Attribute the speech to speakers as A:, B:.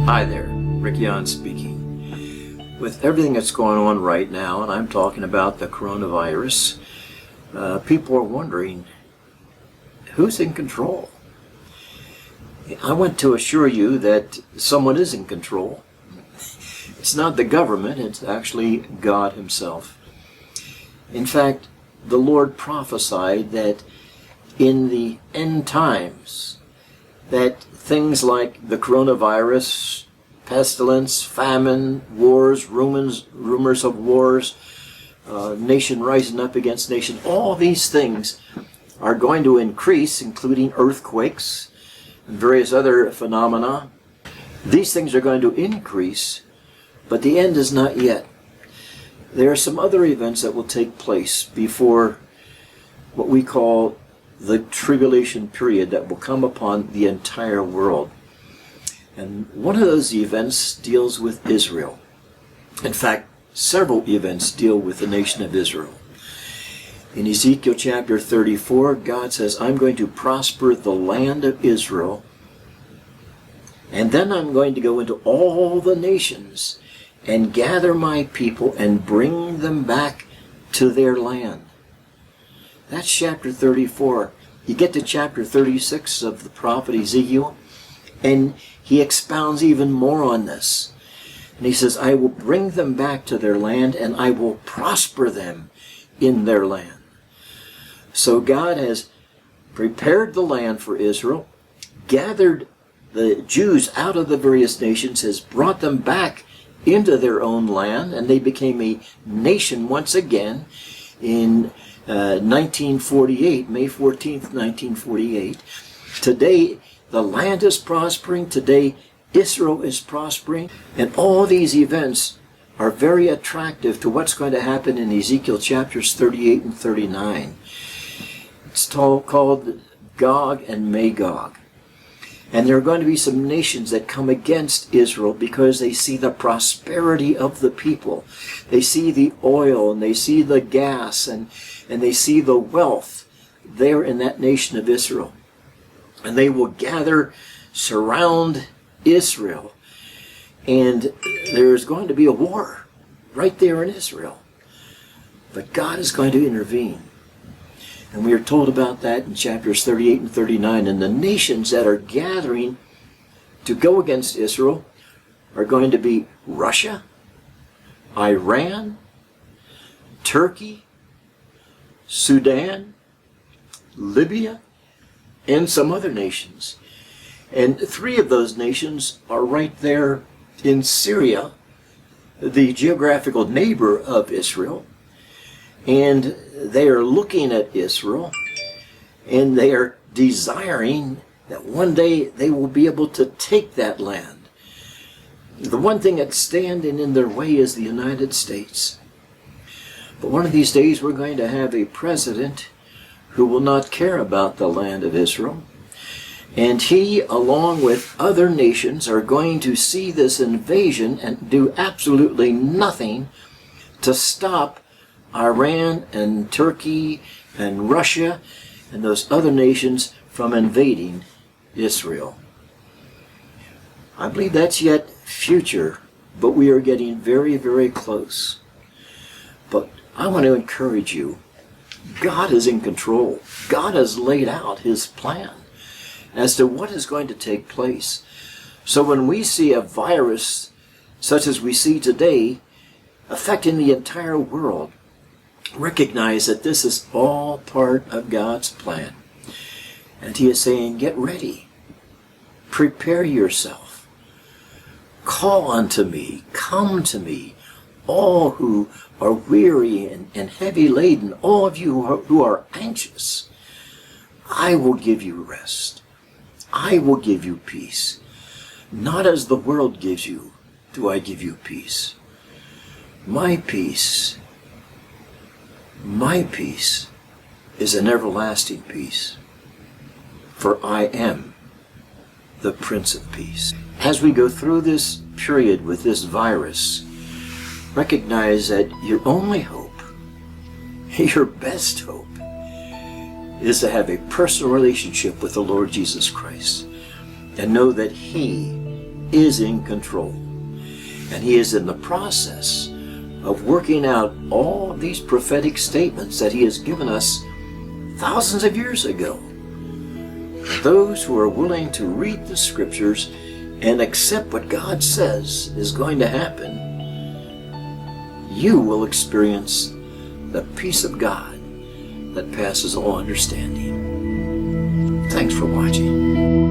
A: Hi there, Rick Yon speaking. With everything that's going on right now, and I'm talking about the coronavirus, people are wondering, who's in control? I want to assure you that someone is in control. It's not the government, it's actually God Himself. In fact, the Lord prophesied that in the end times, that things like the coronavirus, pestilence, famine, wars, rumors of wars, nation rising up against nation, all these things are going to increase, including earthquakes and various other phenomena. These things are going to increase, but the end is not yet. There are some other events that will take place before what we call the tribulation period that will come upon the entire world. And one of those events deals with Israel. In fact, several events deal with the nation of Israel. In Ezekiel chapter 34, God says, I'm going to prosper the land of Israel, and then I'm going to go into all the nations and gather my people and bring them back to their land. That's chapter 34. You get to chapter 36 of the prophet Ezekiel, and he expounds even more on this. And he says, I will bring them back to their land, and I will prosper them in their land. So God has prepared the land for Israel, gathered the Jews out of the various nations, has brought them back into their own land, and they became a nation once again in 1948, May 14th, 1948. Today, the land is prospering. Today, Israel is prospering. And all these events are very attractive to what's going to happen in Ezekiel chapters 38 and 39. It's called Gog and Magog. And there are going to be some nations that come against Israel because they see the prosperity of the people. They see the oil and they see the gas and they see the wealth there in that nation of Israel. And they will gather, surround Israel. And there's going to be a war right there in Israel. But God is going to intervene. And we are told about that in chapters 38 and 39. And the nations that are gathering to go against Israel are going to be Russia, Iran, Turkey, Sudan, Libya, and some other nations. And three of those nations are right there in Syria, the geographical neighbor of Israel. And they are looking at Israel, and they are desiring that one day they will be able to take that land. The one thing that's standing in their way is the United States. But one of these days we're going to have a president who will not care about the land of Israel. And he, along with other nations, are going to see this invasion and do absolutely nothing to stop Iran and Turkey and Russia and those other nations from invading Israel. I believe that's yet future, but we are getting very, very close. But I want to encourage you, God is in control. God has laid out His plan as to what is going to take place. So when we see a virus such as we see today affecting the entire world, recognize that this is all part of God's plan. And He is saying, get ready. Prepare yourself. Call unto me. Come to me. All who are weary and heavy laden, all of you who are anxious, I will give you rest. I will give you peace. Not as the world gives you, do I give you peace. My peace is an everlasting peace, for I am the Prince of Peace. As we go through this period with this virus, recognize that your only hope, your best hope, is to have a personal relationship with the Lord Jesus Christ and know that He is in control. And He is in the process of working out all of these prophetic statements that He has given us thousands of years ago. Those who are willing to read the Scriptures and accept what God says is going to happen, you will experience the peace of God that passes all understanding. Thanks for watching.